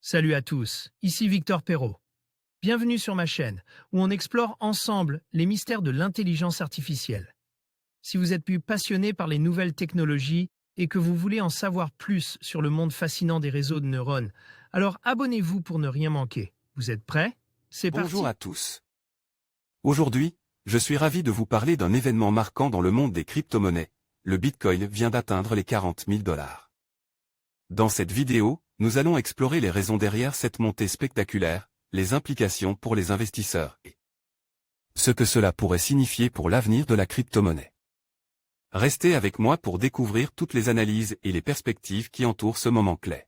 Salut à tous, ici Victor Perrault. Bienvenue sur ma chaîne, où on explore ensemble les mystères de l'intelligence artificielle. Si vous êtes plus passionné par les nouvelles technologies et que vous voulez en savoir plus sur le monde fascinant des réseaux de neurones, alors abonnez-vous pour ne rien manquer. Vous êtes prêts? C'est parti. Bonjour à tous. Aujourd'hui, je suis ravi de vous parler d'un événement marquant dans le monde des crypto-monnaies. Le Bitcoin vient d'atteindre les 40 000 $. Dans cette vidéo, nous allons explorer les raisons derrière cette montée spectaculaire, les implications pour les investisseurs et ce que cela pourrait signifier pour l'avenir de la crypto-monnaie. Restez avec moi pour découvrir toutes les analyses et les perspectives qui entourent ce moment clé.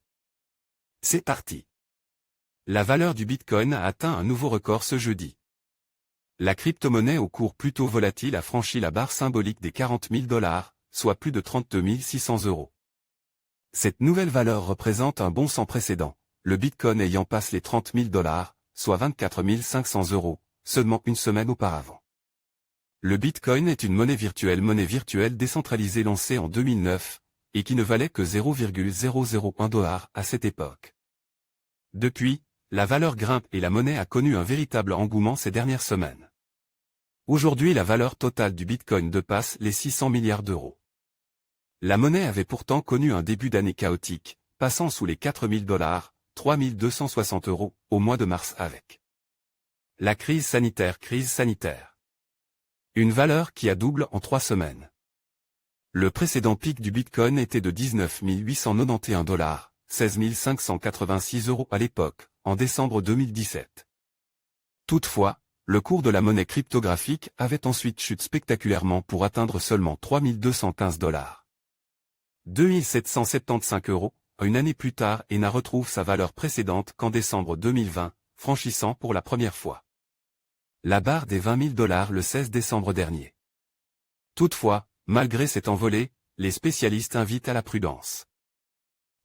C'est parti. La valeur du Bitcoin a atteint un nouveau record ce jeudi. La crypto-monnaie au cours plutôt volatile a franchi la barre symbolique des 40 000 $, soit plus de 32 600 €. Cette nouvelle valeur représente un bond sans précédent, le Bitcoin ayant passé les 30 000 $, soit 24 500 €, seulement une semaine auparavant. Le Bitcoin est une monnaie virtuelle décentralisée lancée en 2009, et qui ne valait que 0,001 $ à cette époque. Depuis, la valeur grimpe et la monnaie a connu un véritable engouement ces dernières semaines. Aujourd'hui, la valeur totale du Bitcoin dépasse les 600 milliards d'euros. La monnaie avait pourtant connu un début d'année chaotique, passant sous les 4 000 $, 3 260 €, au mois de mars avec la crise sanitaire. Une valeur qui a doublé en 3 semaines. Le précédent pic du Bitcoin était de 19 891 $, 16 586 € à l'époque, en décembre 2017. Toutefois, le cours de la monnaie cryptographique avait ensuite chuté spectaculairement pour atteindre seulement 3 215 $. 2 775 € une année plus tard et n'a retrouvé sa valeur précédente qu'en décembre 2020, franchissant pour la première fois la barre des 20 000 $ le 16 décembre dernier. Toutefois, malgré cette envolée, les spécialistes invitent à la prudence.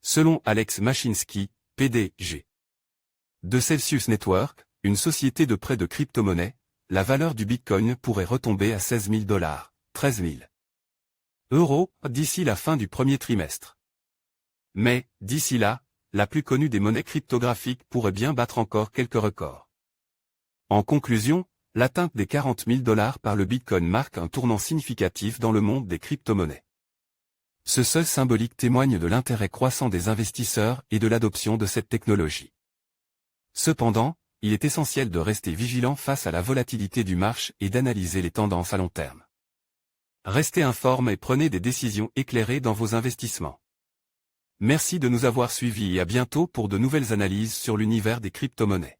Selon Alex Mashinsky, PDG de Celsius Network, une société de prêt de crypto-monnaies, la valeur du Bitcoin pourrait retomber à 16 000 $, 13 000 € d'ici la fin du premier trimestre. Mais, d'ici là, la plus connue des monnaies cryptographiques pourrait bien battre encore quelques records. En conclusion, l'atteinte des 40 000 $ par le Bitcoin marque un tournant significatif dans le monde des crypto-monnaies. Ce seuil symbolique témoigne de l'intérêt croissant des investisseurs et de l'adoption de cette technologie. Cependant, il est essentiel de rester vigilant face à la volatilité du marché et d'analyser les tendances à long terme. Restez informés et prenez des décisions éclairées dans vos investissements. Merci de nous avoir suivis et à bientôt pour de nouvelles analyses sur l'univers des crypto-monnaies.